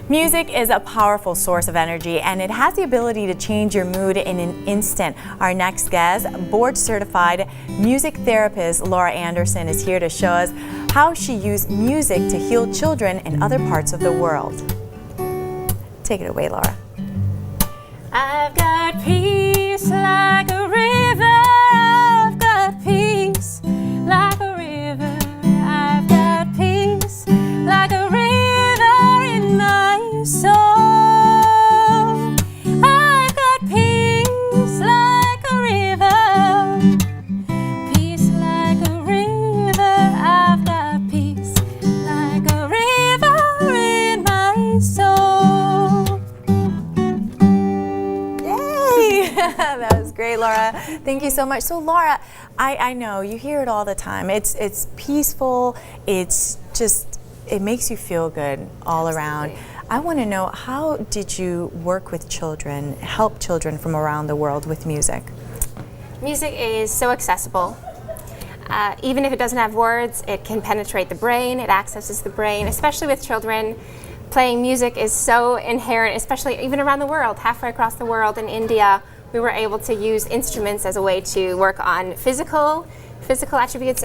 Music is a powerful source of energy, and it has the ability to change your mood in an instant. Our next guest, board-certified music therapist Laura Anderson, is here to show us how she used music to heal children in other parts of the world. Take it away, Laura. I've got peace like a river. I've got peace like a river. I've got peace like a river in my soul. I've got peace like a river. Peace like a river. I've got peace like a river in my soul. That was great, Laura. Thank you so much. So, Laura, I know you hear it all the time. It's peaceful. It's just, it makes you feel good all around. I want to know, how did you work with children, help children from around the world with music? Music is so accessible. Even if it doesn't have words, it can penetrate the brain. It accesses the brain, especially with children. Playing music is so inherent, especially even around the world, halfway across the world. In India, we were able to use instruments as a way to work on physical attributes,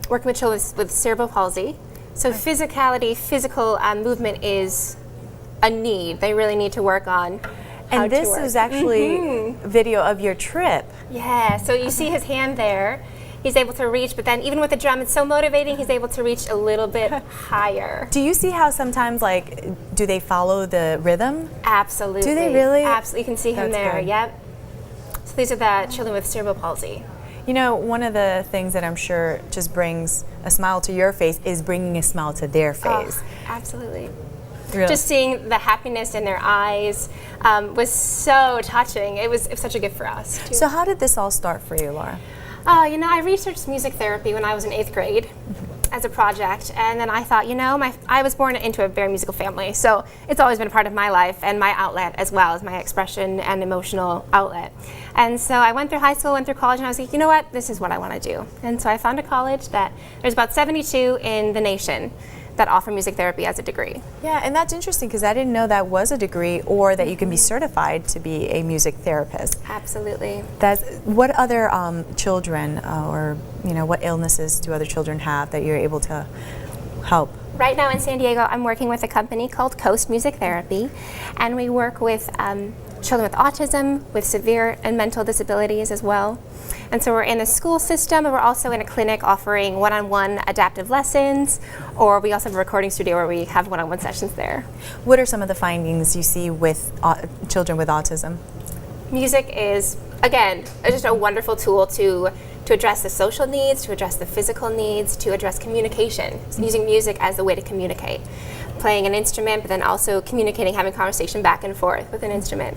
working with children with cerebral palsy. So physicality, physical movement is a need. They really need to work on. And this is actually video of your trip. Yeah, so you see his hand there. He's able to reach, but then even with the drum, it's so motivating, he's able to reach a little bit higher. Do you see how sometimes, like, do they follow the rhythm? Absolutely. Do they really? Absolutely, you can see him there, yep. So these are the children with cerebral palsy. You know, one of the things that I'm sure just brings a smile to your face is bringing a smile to their face. Oh, absolutely. Really? Just seeing the happiness in their eyes was so touching. It was such a gift for us, too. So how did this all start for you, Laura? You know, I researched music therapy when I was in 8th grade as a project, and then I thought, you know, I was born into a very musical family, so it's always been a part of my life and my outlet as well as my expression and emotional outlet. And so I went through high school, went through college, and I was like, you know what, this is what I want to do. And so I found a college that there's about 72 in the nation that offer music therapy as a degree. Yeah, and that's interesting because I didn't know that was a degree, or that you can be certified to be a music therapist. Absolutely. What other children or, you know, what illnesses do other children have that you're able to help? Right now in San Diego, I'm working with a company called Coast Music Therapy, and we work with children with autism, with severe and mental disabilities as well. And so we're in the school system, and we're also in a clinic offering one-on-one adaptive lessons, or we also have a recording studio where we have one-on-one sessions there. What are some of the findings you see with children with autism? Music is, again, just a wonderful tool to address the social needs, to address the physical needs, to address communication. So using music as a way to communicate. Playing an instrument, but then also communicating, having conversation back and forth with an instrument.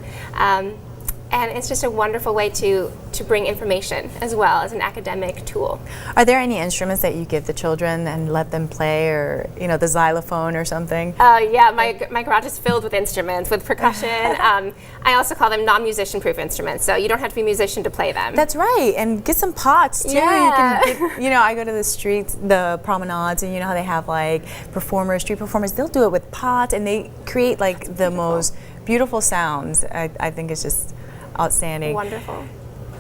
And it's just a wonderful way to bring information as well as an academic tool. Are there any instruments that you give the children and let them play, or, you know, the xylophone or something? Yeah, my garage is filled with instruments, with percussion. I also call them non-musician proof instruments, so you don't have to be a musician to play them. That's right, and get some pots too. Yeah. You can get, you know, I go to the streets, the promenades, and you know how they have like street performers, they'll do it with pots, and they create like the most beautiful sounds. I think it's just outstanding. Wonderful.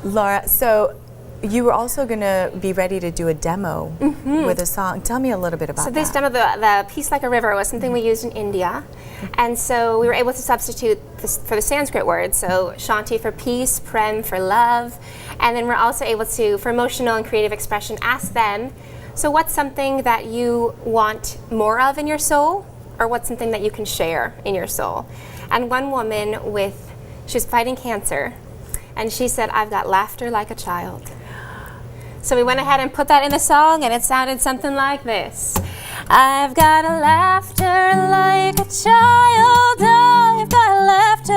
Laura, so you were also going to be ready to do a demo with a song. Tell me a little bit about that. So this demo, the Peace Like a River, was something we used in India. And so we were able to substitute this for the Sanskrit words. So Shanti for peace, Prem for love. And then we're also able to, for emotional and creative expression, ask them, so what's something that you want more of in your soul? Or what's something that you can share in your soul? And one woman she was fighting cancer, and she said, I've got laughter like a child. So we went ahead and put that in the song, and it sounded something like this. I've got a laughter like a child. I've got laughter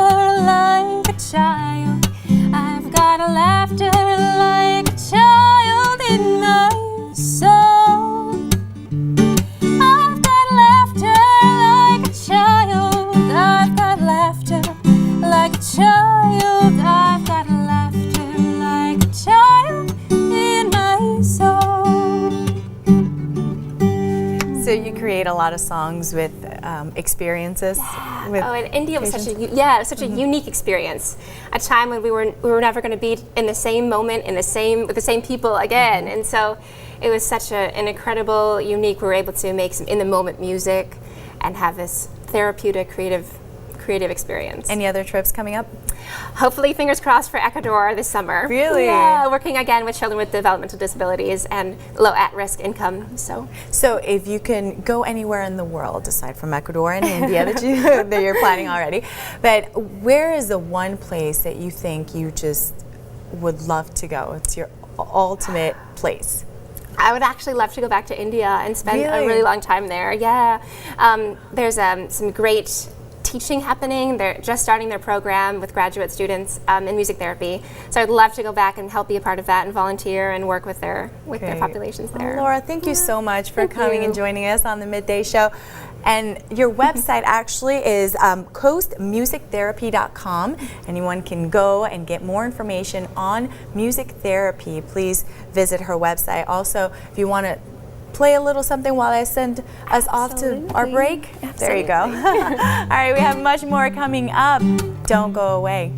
like a child. I've got a laughter like a child in my soul. I've got laughter like a child. I've got laughter like a child. I've got laughter like a child in my soul. So you create a lot of songs with experiences. With Oh, and India was such a patients. unique experience. A time when we were never going to be in the same moment with the same people again, and so it was such an incredible, unique. We were able to make some in the moment music, and have this therapeutic, creative experience. Any other trips coming up? Hopefully, fingers crossed for Ecuador this summer. Really? Yeah, working again with children with developmental disabilities and low at-risk income. So if you can go anywhere in the world, aside from Ecuador and India that you're planning already, but where is the one place that you think you just would love to go? It's your ultimate place. I would actually love to go back to India and spend Really? a really long time there. Yeah, there's some great teaching happening. They're just starting their program with graduate students in music therapy. So I'd love to go back and help be a part of that and volunteer and work with their populations there. Laura, thank you so much for Thank coming you. and joining us on the Midday Show. And your website actually is coastmusictherapy.com. Anyone can go and get more information on music therapy. Please visit her website. Also, if you want to play a little something while I send us off to our break, there you go. All right, we have much more coming up. Don't go away.